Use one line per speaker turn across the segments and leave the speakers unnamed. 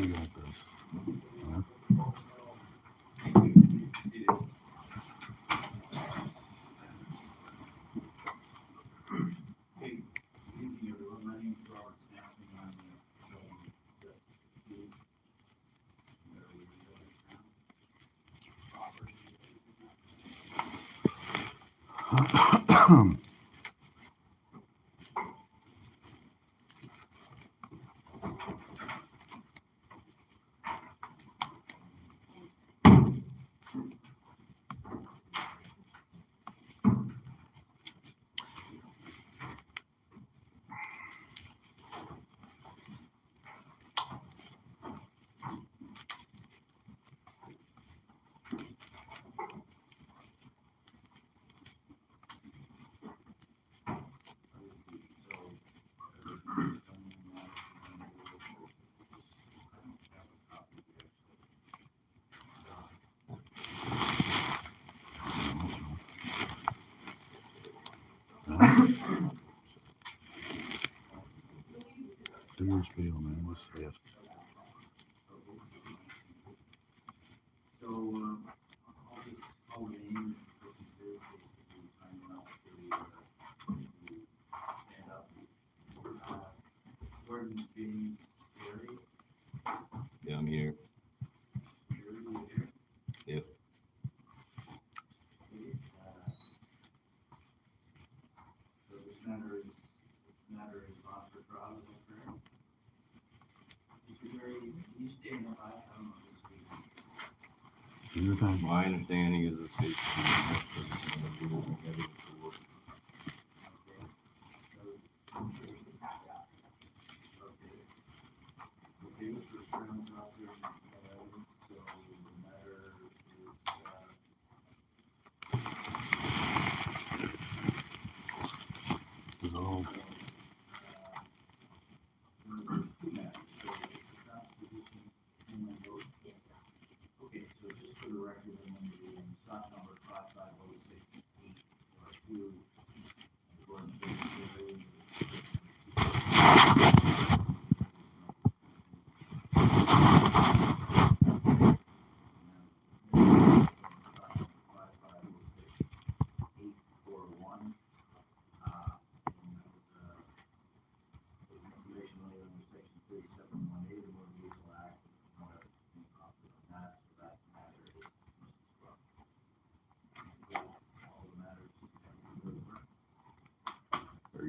You got this. Do your spiel, man. Just say it.
Yeah, I'm here. Yep.
Do your thing.
My understanding is this case
Dissolve.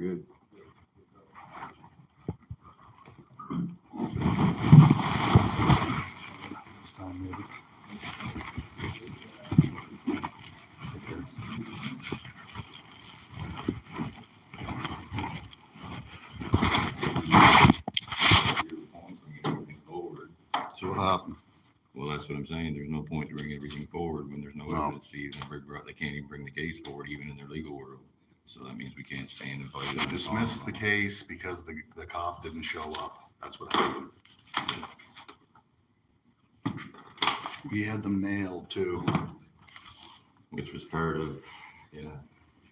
very good.
This time, maybe.
Bring everything forward.
So what happened?
Well, that's what I'm saying. There's no point to bring everything forward when there's no
No.
evidence to even bring. They can't even bring the case forward, even in their legal world. So that means we can't stand and fight it.
They dismissed the case because the cop didn't show up. That's what happened. He had them nailed too.
Which was part of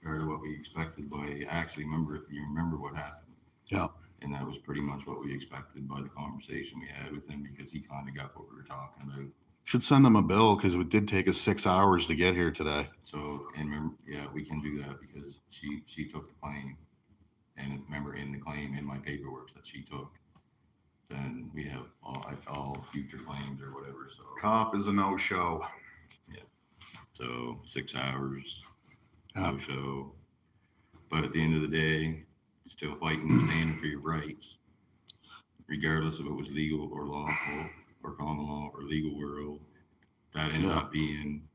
what we expected by actually remember what happened.
Yeah.
And that was pretty much what we expected by the conversation we had with him, because he kind of got what we were talking about.
Should send them a bill because it did take us 6 hours to get here today.
So, and remember, yeah, we can do that because she took the claim. And remember, in the claim, in my paperwork that she took, then we have all future claims or whatever. So
Cop is a no-show.
So 6 hours,
Yeah.
no show. But at the end of the day, still fighting and standing for your rights, regardless if it was legal or lawful or common law or legal world. That ended up being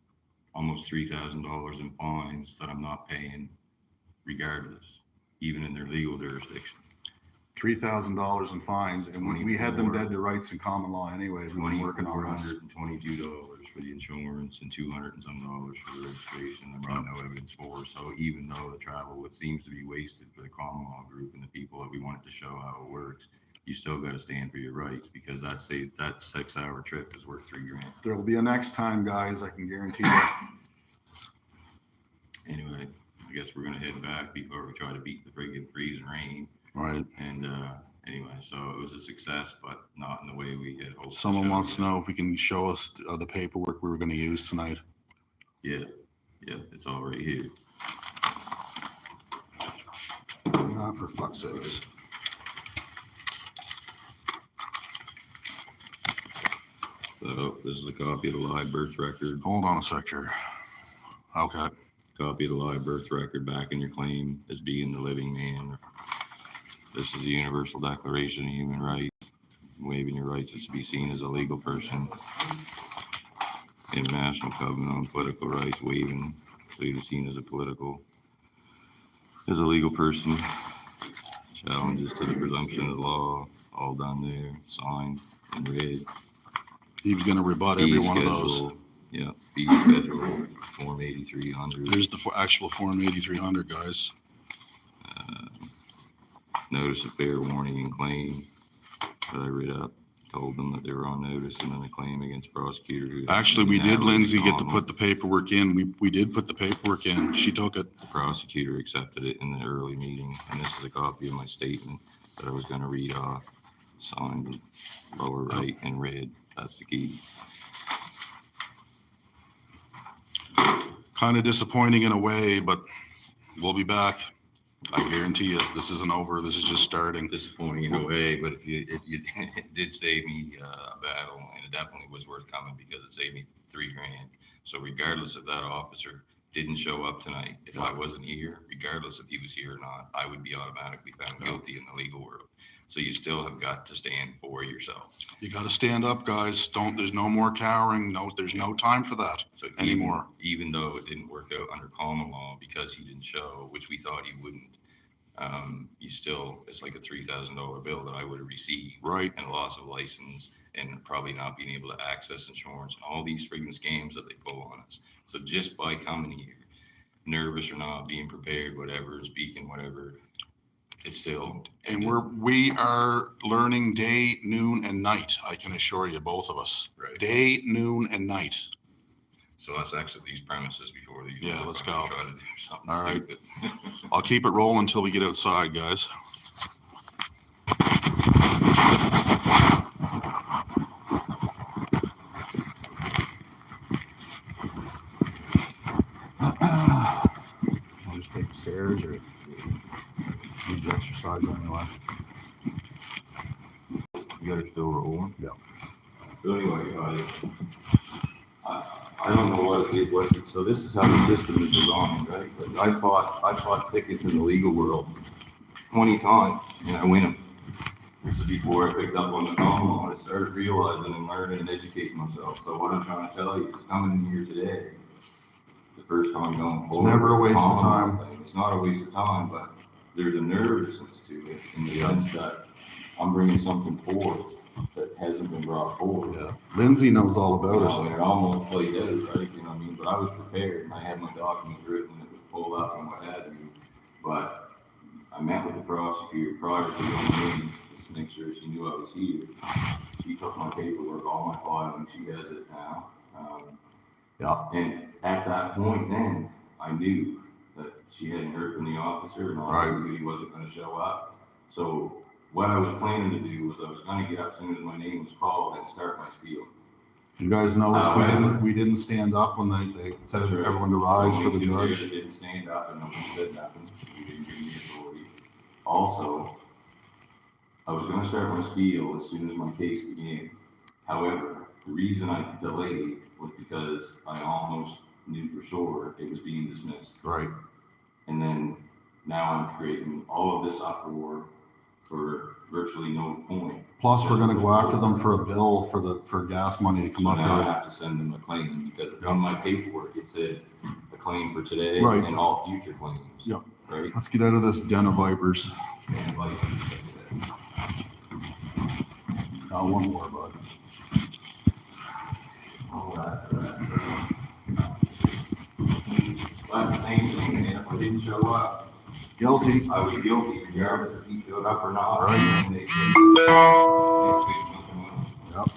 almost $3,000 in fines that I'm not paying, regardless, even in their legal jurisdiction.
$3,000 in fines, and we had them dead to rights in common law anyway. We've been working on this.
$2,422 for the insurance and $200 and some dollars for the registration. I mean, no evidence for. So even though the travel seems to be wasted for the common law group and the people that we wanted to show how it works, you still got to stand for your rights, because that 6 hour trip is worth $3,000.
There will be a next time, guys. I can guarantee you.
Anyway, I guess we're gonna head back before we try to beat the friggin' freezing rain.
Right.
And anyway, so it was a success, but not in the way we had hoped.
Someone wants to know if we can show us the paperwork we were going to use tonight.
Yeah, it's all right here.
Not for fuck's sakes.
So this is a copy of the live birth record.
Hold on a sec here. Okay.
Copy of the live birth record back in your claim as being the living man. This is the Universal Declaration of Human Rights. Waiving your rights is to be seen as a legal person. International Covenant on Political Rights, waiving, so you're seen as a legal person. Challenges to the presumption of the law, all done there, signed and read.
He was going to rebut every one of those.
Yeah, fee schedule, Form 8300.
There's the actual Form 8300, guys.
Notice of fair warning and claim that I read up. Told them that they were on notice, and then a claim against prosecutor. Who
Actually, we did, Lindsay, get to put the paperwork in. We did put the paperwork in. She took it.
The prosecutor accepted it in the early meeting, and this is a copy of my statement that I was going to read off. Signed lower right and read. That's the key.
Kind of disappointing in a way, but we'll be back. I guarantee you, this isn't over. This is just starting.
Disappointing in a way, but it did save me a battle, and it definitely was worth coming because it saved me $3,000. So regardless if that officer didn't show up tonight, if I wasn't here, regardless if he was here or not, I would be automatically found guilty in the legal world. So you still have got to stand for yourself.
You got to stand up, guys. There's no more cowering. No, there's no time for that anymore.
Even though it didn't work out under common law because he didn't show, which we thought he wouldn't, it's like a $3,000 bill that I would have received.
Right.
And a loss of license and probably not being able to access insurance, all these freaking scams that they pull on us. So just by coming here, nervous or not, being prepared, whatever, speaking, whatever, it's still.
And we are learning day, noon, and night. I can assure you, both of us.
Right.
Day, noon, and night.
So let's exit these premises before these.
Yeah, let's go.
Try to do something
all right.
stupid.
I'll keep it rolling until we get outside, guys. I'll just take the stairs or need to exercise anyway.
You got it still rolling?
Yeah.
So anyway, I don't know what so this is how the system is designed, right? But I fought tickets in the legal world 20 times and I win them. This is before I picked up on the common law. I started realizing and learning and educating myself. So what I'm trying to tell you is coming in here today, the first time going forward.
It's never a waste of time.
It's not a waste of time, but there's a nervousness to it in the sense that I'm bringing something forth that hasn't been brought forward.
Yeah. Lindsay knows all about it.
And it almost played out, right? You know what I mean? But I was prepared and I had my documents written and it was pulled up and what have you. But I met with the prosecutor prior to going in just to make sure she knew I was here. She took my paperwork, all my file, and she has it now. And at that point then, I knew that she hadn't heard from the officer and I knew he wasn't going to show up. So what I was planning to do was I was gonna get up as soon as my name was called and start my spiel.
You guys noticed we didn't stand up when they said everyone to rise for the judge.
They didn't stand up and nobody said nothing. We didn't give me authority. Also, I was gonna start my spiel as soon as my case began. However, the reason I delayed was because I almost knew for sure it was being dismissed.
Right.
And then now I'm creating all of this uproar for virtually no point.
Plus, we're going to go after them for a bill for gas money to come up
now
here.
I have to send them a claim because on my paperwork it said a claim for today
Right.
and all future claims.
Yep.
Right.
Let's get out of this den of vipers.
And like,
One more, bud.
all that. But the same thing, if I didn't show up,
Guilty.
I was guilty regardless if he showed up or not.
Right.
And they said,
Yep.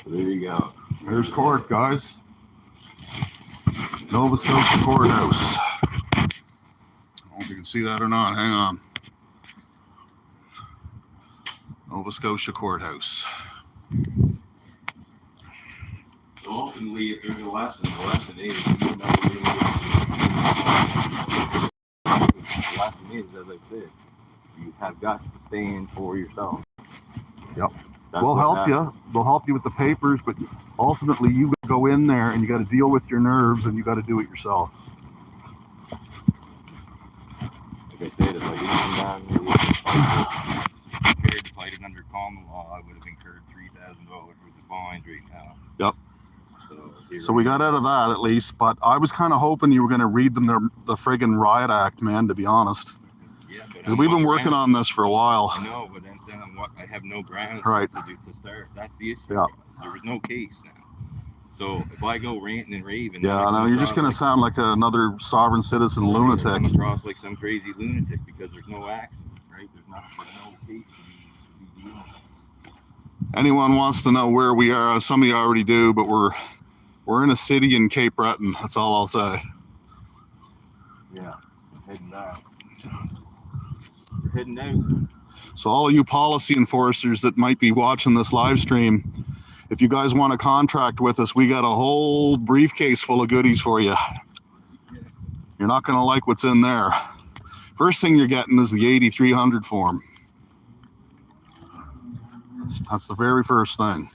So there you go.
There's court, guys. Nova Scotia Courthouse. I don't know if you can see that or not. Hang on. Nova Scotia Courthouse.
So ultimately, if there's a lesson, the lesson is you know the lesson is, as I said, you have got to stand for yourself.
Yep.
That's
We'll
what
help
happened.
you. We'll help you with the papers, but ultimately you go in there and you got to deal with your nerves and you got to do it yourself.
Like I said, if I didn't come down here with compared to fighting under common law, I would have incurred $3,000 worth of fines right now.
Yep. So
here
we got out of that at least, but I was kind of hoping you were going to read them the friggin' riot act, man, to be honest.
Yeah, but
Because we've been working on this for a while.
I know, but then I have no grounds
Right.
to start. That's the issue.
Yeah.
There was no case now. So if I go ranting and raving,
Yeah, no, you're just going to sound like another sovereign citizen lunatic.
come across like some crazy lunatic because there's no action, right? There's no case to be dealing with.
Anyone wants to know where we are, some of you already do, but we're in a city in Cape Breton. That's all I'll say.
Yeah, I'm heading down. We're heading down.
So all of you policy enforcers that might be watching this live stream, if you guys want to contract with us, we got a whole briefcase full of goodies for you. You're not going to like what's in there. First thing you're getting is the 8300 form. That's the very first thing.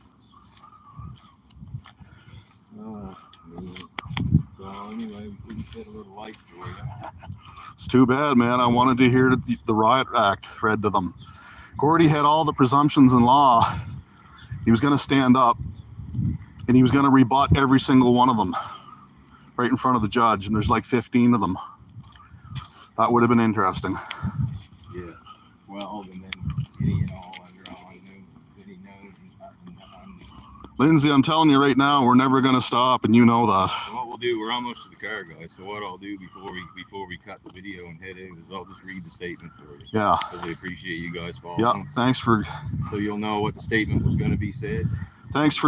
So anyway, we did a little light for you.
It's too bad, man. I wanted to hear the riot act read to them. Gordy had all the presumptions in law. He was going to stand up and he was going to rebut every single one of them right in front of the judge. And there's like 15 of them. That would have been interesting.
Yeah. Well, and then any and all under all I knew, any knows and
Lindsay, I'm telling you right now, we're never going to stop, and you know that.
what we'll do, we're almost to the car, guys. So what I'll do before we cut the video and head in is I'll just read the statement for you.
Yeah.
Because I appreciate you guys following.
Yeah. Thanks for
So you'll know what the statement was going to be said.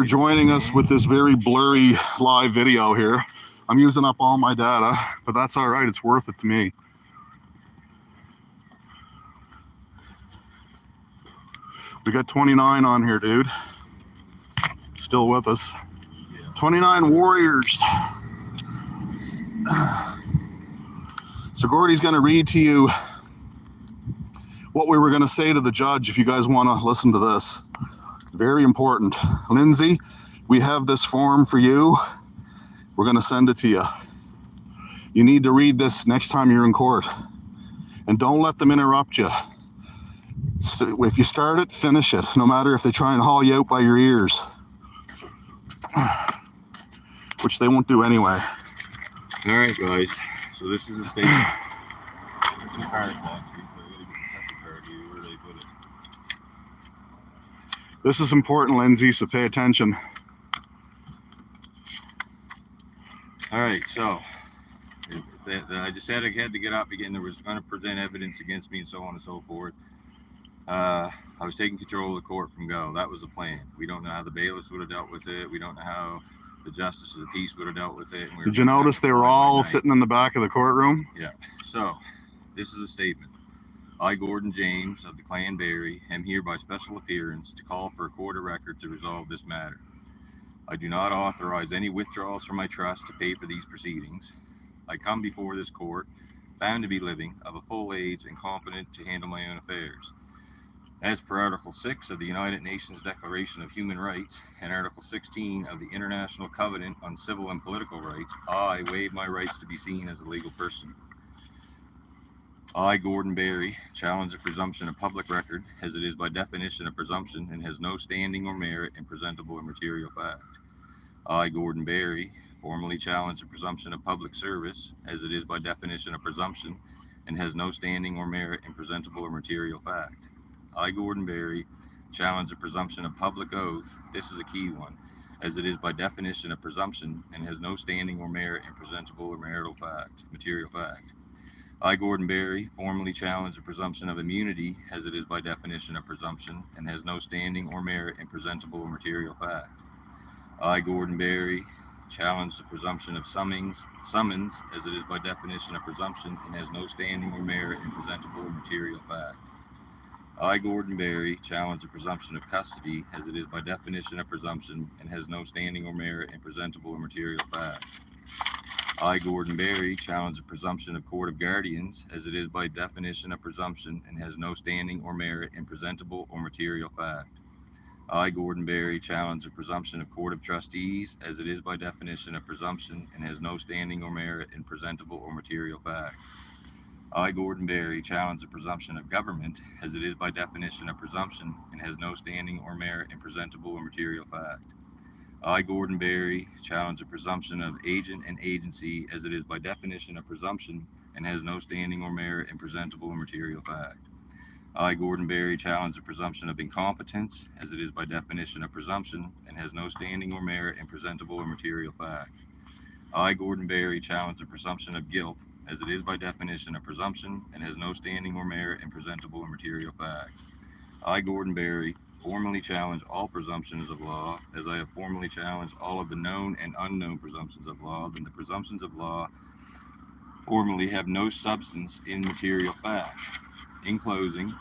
joining us with this very blurry live video here. I'm using up all my data, but that's all right. It's worth it to me. We got 29 on here, dude. Still with us.
Yeah.
29 warriors. So Gordy's going to read to you what we were going to say to the judge if you guys want to listen to this. Very important. Lindsay, we have this form for you. We're going to send it to you. You need to read this next time you're in court. And don't let them interrupt you. So if you start it, finish it, no matter if they try and haul you out by your ears. Which they won't do anyway.
All right, guys. So this is the statement. Two cards, actually. So I got to get the second card here. Where they put it?
This is important, Lindsay, so pay attention.
All right, so I just had to get up again. There was going to present evidence against me and so on and so forth. I was taking control of the court from go. That was the plan. We don't know how the bailiffs would have dealt with it. We don't know how the justice of the peace would have dealt with it. And we were
Did you notice they were all sitting in the back of the courtroom?
Yeah. So, this is a statement. I, Gordon James of the Clan Barry, am here by special appearance to call for a court of record to resolve this matter. I do not authorize any withdrawals from my trust to pay for these proceedings. I come before this court, found to be living, of a full age and competent to handle my own affairs. As per Article 6 of the United Nations Declaration of Human Rights and Article 16 of the International Covenant on Civil and Political Rights, I waive my rights to be seen as a legal person. I, Gordon Barry, challenge the presumption of public record, as it is by definition a presumption and has no standing or merit in presentable or material fact. I, Gordon Barry, formally challenge the presumption of public service, as it is by definition a presumption and has no standing or merit in presentable or material fact. I, Gordon Barry, challenge the presumption of public oath, this is a key one, as it is by definition a presumption and has no standing or merit in presentable or material fact. I, Gordon Barry, formally challenge the presumption of immunity, as it is by definition a presumption and has no standing or merit in presentable or material fact. I, Gordon Barry, challenge the presumption of summons, as it is by definition a presumption and has no standing or merit in presentable or material fact. I, Gordon Barry, challenge the presumption of custody, as it is by definition a presumption and has no standing or merit in presentable or material fact. I, Gordon Barry, challenge the presumption of court of guardians, as it is by definition a presumption and has no standing or merit in presentable or material fact. I, Gordon Barry, challenge the presumption of court of trustees, as it is by definition a presumption and has no standing or merit in presentable or material fact. I, Gordon Barry, challenge the presumption of government, as it is by definition a presumption and has no standing or merit in presentable or material fact. I, Gordon Barry, challenge the presumption of agent and agency, as it is by definition a presumption and has no standing or merit in presentable or material fact. I, Gordon Barry, challenge the presumption of incompetence, as it is by definition a presumption and has no standing or merit in presentable or material fact. I, Gordon Barry, challenge the presumption of guilt, as it is by definition a presumption and has no standing or merit in presentable or material fact. I, Gordon Barry, formally challenge all presumptions of law, as I have formally challenged all of the known and unknown presumptions of law, then the presumptions of law formally have no substance in material fact. In closing,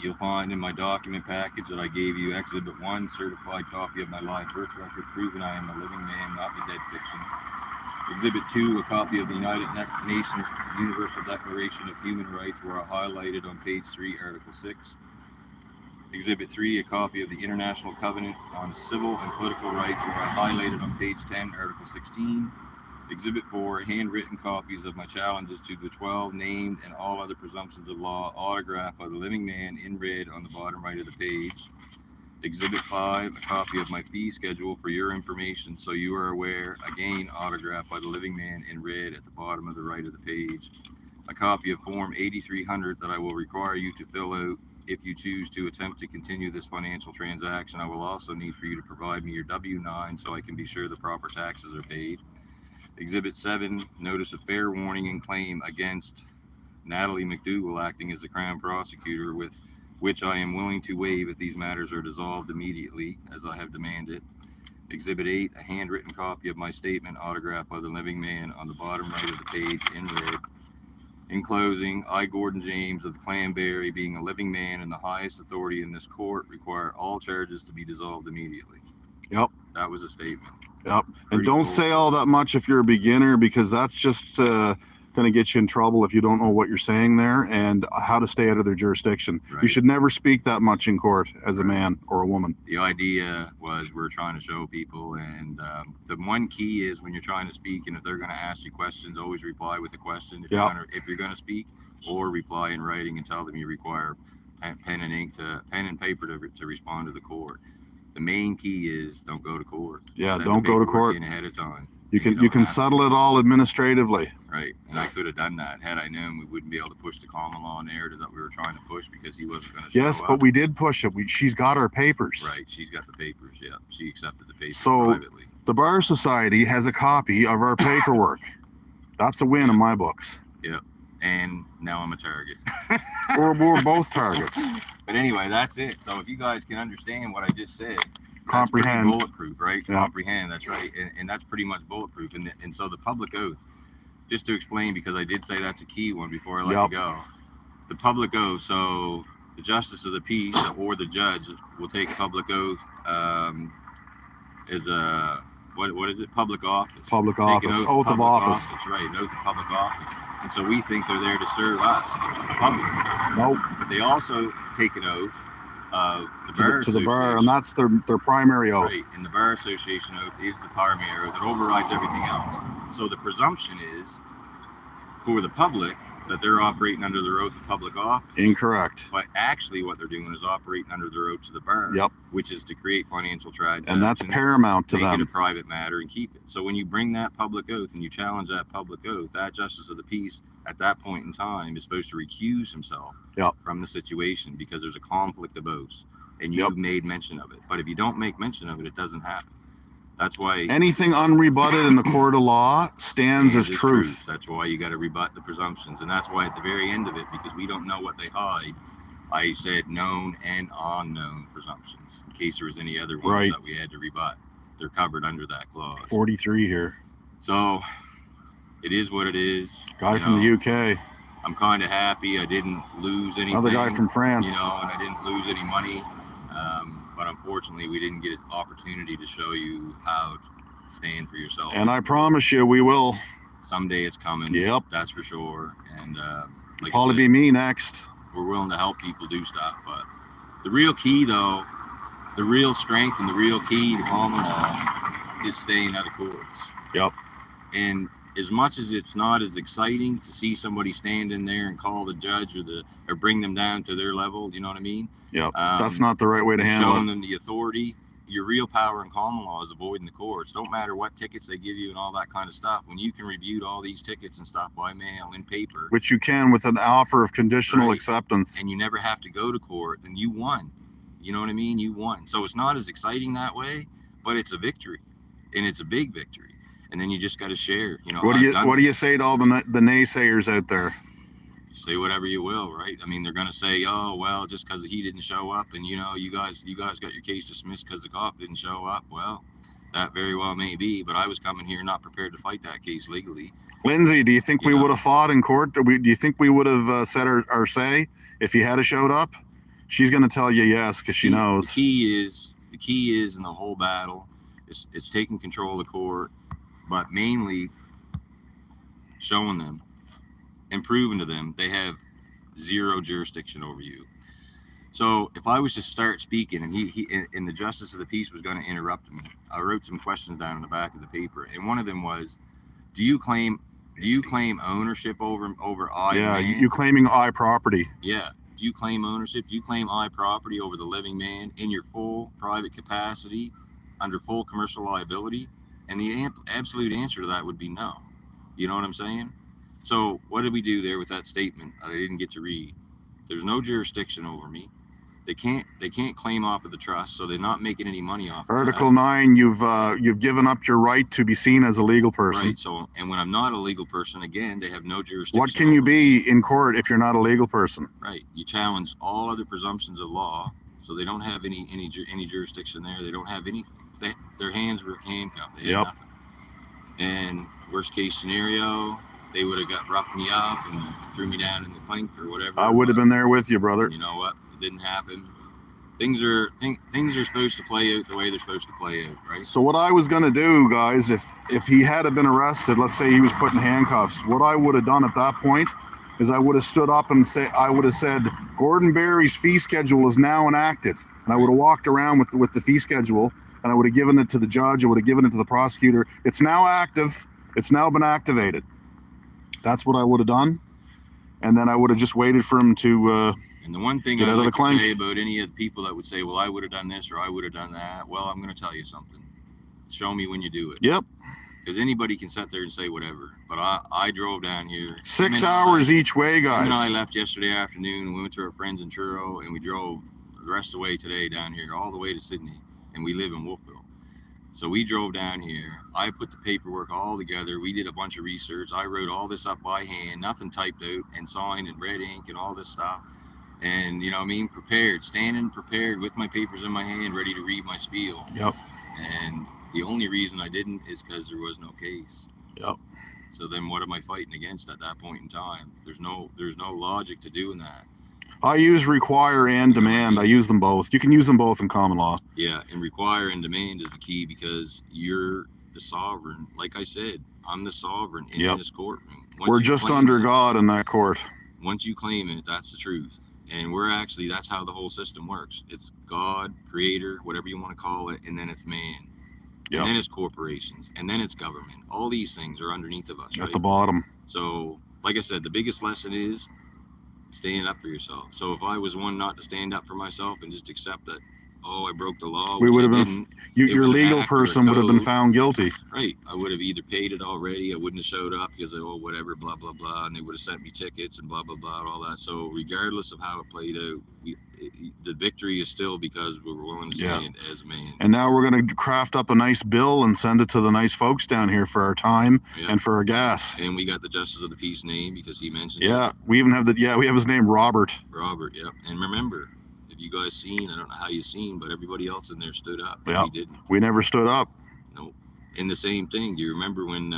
you'll find in my document package that I gave you Exhibit 1, certified copy of my live birth record, proving I am a living man, not the dead fiction. Exhibit 2, a copy of the United Nations Universal Declaration of Human Rights, where I highlighted on page 3, Article 6. Exhibit 3, a copy of the International Covenant on Civil and Political Rights, where I highlighted on page 10, Article 16. Exhibit 4, handwritten copies of my challenges to the 12 named and all other presumptions of law, autographed by the living man in red on the bottom right of the page. Exhibit 5, a copy of my fee schedule for your information so you are aware, again autographed by the living man in red at the bottom of the right of the page. A copy of Form 8300 that I will require you to fill out if you choose to attempt to continue this financial transaction. I will also need for you to provide me your W-9 so I can be sure the proper taxes are paid. Exhibit 7, notice of fair warning and claim against Natalie McDougal, acting as the Crown Prosecutor, with which I am willing to waive if these matters are dissolved immediately, as I have demanded. Exhibit 8, a handwritten copy of my statement autographed by the living man on the bottom right of the page in red. In closing, I, Gordon James of the Clan Barry, being a living man and the highest authority in this court, require all charges to be dissolved immediately.
Yep.
That was a statement.
Yep. And
Pretty
don't
cool.
say all that much if you're a beginner, because that's just going to get you in trouble if you don't know what you're saying there and how to stay out of their jurisdiction.
Right.
You should never speak that much in court as a man or a woman.
The idea was we're trying to show people, and the one key is when you're trying to speak, and if they're going to ask you questions, always reply with a question if you're going to speak, or reply in writing and tell them you require pen and paper to respond to the court. The main key is don't go to court.
Yeah,
Send
don't
the
go to
paperwork
court.
in ahead of time.
You can settle it all administratively.
Right, and I could have done that had I known we wouldn't be able to push the common law narrative that we were trying to push because he wasn't going to show
Yes,
up.
but we did push it. She's got our papers.
Right, she's got the papers. Yeah, she accepted the papers
So
privately.
the Bar Society has a copy of our paperwork. That's a win in my books.
Yeah, and now I'm a target.
We're both targets.
But anyway, that's it. So if you guys can understand what I just said, that's
Comprehend.
pretty bulletproof, right?
Yeah.
Comprehend, that's right. And that's pretty much bulletproof. And so the public oath, just to explain, because I did say that's a key one before I let you go. The public oath, so the justice of the peace or the judge will take public oath as a, what is it? Public office.
Public
Take an
office. Oath of
public
office.
Right, an oath of public office. And so we think they're there to serve us, the public.
Nope.
But they also take an oath of the bar
To the bar,
association.
and that's their primary oath.
Right, and the bar association oath is the primary oath. It overrides everything else. So the presumption is for the public that they're operating under their oath of public office.
Incorrect.
But actually what they're doing is operating under their oath to the bar.
Yep.
Which is to create financial transactions.
And that's paramount to
make it a
them.
private matter and keep it. So when you bring that public oath and you challenge that public oath, that justice of the peace at that point in time is supposed to recuse himself
Yep.
from the situation because there's a conflict of oaths and you've made mention of it. But if you don't make mention of it, it doesn't happen. That's why
Anything unrebutted in the court of law stands as truth.
That's why you got to rebut the presumptions. And that's why at the very end of it, because we don't know what they hide, I said known and unknown presumptions in case there was any other ones that we had to rebut. They're covered under that clause.
43 here.
So it is what it is.
Guy from the UK.
I'm kind of happy I didn't lose anything.
Another guy from France.
You know, and I didn't lose any money. But unfortunately, we didn't get an opportunity to show you how to stand for yourself.
And I promise you, we will.
Someday it's coming.
Yep.
That's for sure. And like
Probably be me next.
We're willing to help people do stuff. But the real key, though, the real strength and the real key to common law is staying out of courts.
Yep.
And as much as it's not as exciting to see somebody stand in there and call the judge or bring them down to their level, you know what I mean?
Yep. That's not the right way to handle
showing
it.
them the authority. Your real power in common law is avoiding the courts. Don't matter what tickets they give you and all that kind of stuff. When you can review all these tickets and stuff by mail in paper,
Which you can with an offer of conditional acceptance.
and you never have to go to court, then you won. You know what I mean? You won. So it's not as exciting that way, but it's a victory, and it's a big victory. And then you just got to share. You know,
What do you say to all the naysayers out there?
Say whatever you will, right? I mean, they're going to say, oh, well, just because he didn't show up and, you know, you guys got your case dismissed because the cop didn't show up. Well, that very well may be, but I was coming here not prepared to fight that case legally.
Lindsay, do you think we would have fought in court? Do you think we would have said our say if he had showed up? She's going to tell you yes because she knows.
The key is in the whole battle is taking control of the court, but mainly showing them and proving to them they have zero jurisdiction over you. So if I was to start speaking and he and the justice of the peace was going to interrupt me, I wrote some questions down in the back of the paper, and one of them was, do you claim ownership over I?
Yeah,
man?
you claiming I property.
Yeah. Do you claim ownership? Do you claim I property over the living man in your full private capacity under full commercial liability? And the absolute answer to that would be no. You know what I'm saying? So what did we do there with that statement I didn't get to read? There's no jurisdiction over me. They can't claim off of the trust, so they're not making any money off of
Article 9, you've given up your right to be seen as a legal person.
Right. So, and when I'm not a legal person, again, they have no jurisdiction.
What can you be in court if you're not a legal person?
Right. You challenge all other presumptions of law, so they don't have any jurisdiction there. They don't have anything. Their hands were handcuffed. They had nothing. And worst case scenario, they would have roughed me up and threw me down in the clink or whatever.
I would have been there with you, brother.
You know what? It didn't happen. Things are supposed to play out the way they're supposed to play out, right?
So what I was going to do, guys, if he had been arrested, let's say he was put in handcuffs, what I would have done at that point is I would have stood up and I would have said, Gordon Barry's fee schedule is now enacted. And I would have walked around with the fee schedule, and I would have given it to the judge. I would have given it to the prosecutor. It's now active. It's now been activated. That's what I would have done. And then I would have just waited for him to
and the one thing
get
I
out of
like
the clank.
to say about any of the people that would say, well, I would have done this or I would have done that. Well, I'm going to tell you something. Show me when you do it.
Yep.
Because anybody can sit there and say whatever. But I drove down here.
6 hours each way, guys.
Him and I left yesterday afternoon and we went to our friends in Truro, and we drove the rest of the way today down here, all the way to Sydney. And we live in Wolfville. So we drove down here. I put the paperwork all together. We did a bunch of research. I wrote all this up by hand, nothing typed out and signed in red ink and all this stuff. And you know what I mean, prepared, standing prepared with my papers in my hand, ready to read my spiel.
Yep.
And the only reason I didn't is because there was no case.
Yep.
So then what am I fighting against at that point in time? There's no logic to doing that.
I use require and demand. I use them both. You can use them both in common law.
Yeah, and require and demand is the key, because you're the sovereign. Like I said, I'm the sovereign in this courtroom.
We're just under God in that court.
Once you claim it, that's the truth. And we're actually, that's how the whole system works. It's God, creator, whatever you want to call it, and then it's man.
Yep.
And then it's corporations, and then it's government. All these things are underneath of us, right?
At the bottom.
So, like I said, the biggest lesson is stand up for yourself. So if I was one not to stand up for myself and just accept that, oh, I broke the law,
we would have been, your legal person would have been found guilty.
Right. I would have either paid it already. I wouldn't have showed up because, oh, whatever, blah, blah, blah. And they would have sent me tickets and blah, blah, blah, all that. So regardless of how it played out, the victory is still because we were willing to stand as a man.
And now we're going to craft up a nice bill and send it to the nice folks down here for our time and for our gas.
And we got the Justice of the Peace name because he mentioned
it. We even have we have his name, Robert.
Robert, yeah. And remember, you guys seen, I don't know how you seen, but everybody else in there stood up.
Yeah,
we didn't.
We never stood up.
Nope. And the same thing, do you remember when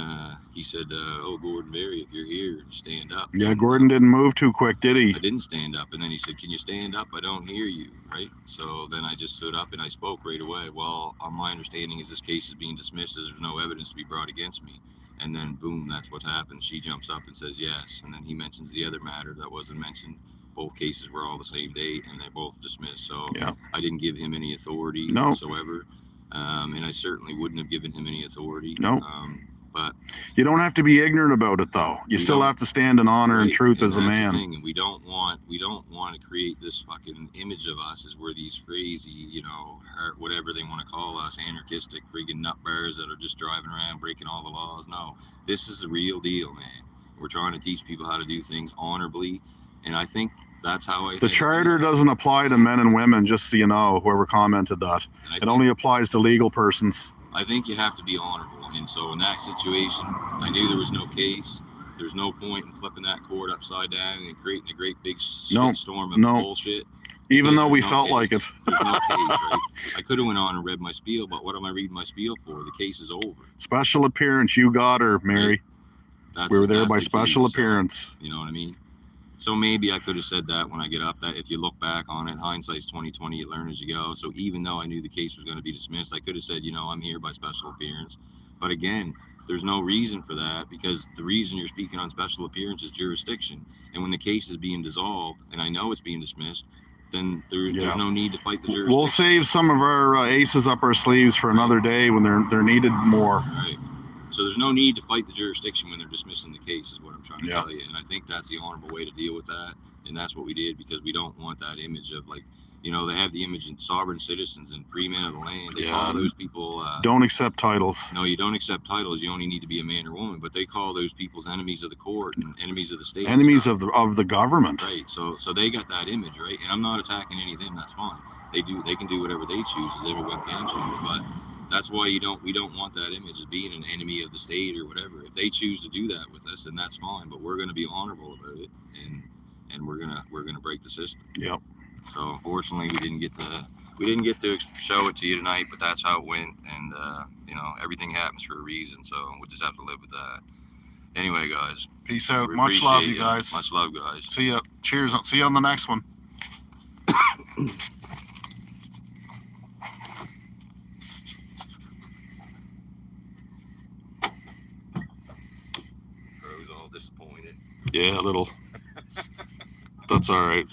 he said, oh, Gordon Berry, if you're here, stand up?
Yeah, Gordon didn't move too quick, did he?
I didn't stand up. And then he said, can you stand up? I don't hear you, right? So then I just stood up and I spoke right away. Well, my understanding is this case is being dismissed as there's no evidence to be brought against me. And then, boom, that's what happened. She jumps up and says yes. And then he mentions the other matter that wasn't mentioned. Both cases were all the same date, and they're both dismissed. So I didn't give him any authority whatsoever, and I certainly wouldn't have given him any authority. But
you don't have to be ignorant about it, though. You still have to stand in honor and truth as a man.
And we don't want to create this fucking image of us as we're these crazy, you know, whatever they want to call us, anarchistic, friggin' nutbars that are just driving around breaking all the laws. No, this is the real deal, man. We're trying to teach people how to do things honorably. And I think that's how
the charter doesn't apply to men and women, just so you know, whoever commented that. It only applies to legal persons.
I think you have to be honorable. And so in that situation, I knew there was no case. There's no point in flipping that court upside down and creating a great big storm of bullshit.
Even though we felt like it.
There's no case, right? I could have went on and read my spiel, but what am I reading my spiel for? The case is over.
Special appearance, you got her, Mary. Right. We were there by special appearance.
You know what I mean? So maybe I could have said that when I get up. That if you look back on it, hindsight's 20/20. You learn as you go. So even though I knew the case was going to be dismissed, I could have said, you know, I'm here by special appearance. But again, there's no reason for that, because the reason you're speaking on special appearance is jurisdiction. And when the case is being dissolved, and I know it's being dismissed, then there's no need to fight the jurisdiction.
We'll save some of our aces up our sleeves for another day when they're needed more.
Right. So there's no need to fight the jurisdiction when they're dismissing the case, is what I'm trying to tell you. And I think that's the honorable way to deal with that. And that's what we did, because we don't want that image of, like, you know, they have the image in sovereign citizens and free men of the land. They call those people...
don't accept titles.
No, you don't accept titles. You only need to be a man or woman. But they call those people's enemies of the court and enemies of the state.
Enemies of the government.
Right. So they got that image, right? And I'm not attacking any of them. That's fine. They can do whatever they choose, as everyone can choose. But that's why we don't want that image of being an enemy of the state or whatever. If they choose to do that with us, then that's fine. But we're going to be honorable about it, and we're gonna break the system.
Yep.
So unfortunately, we didn't get to show it to you tonight, but that's how it went. And you know, everything happens for a reason. So we'll just have to live with that. Anyway, guys.
Peace out. Much love, you guys.
Much love, guys.
See ya. Cheers. See you on the next one.
Disappointed.
Yeah, a little. That's all right.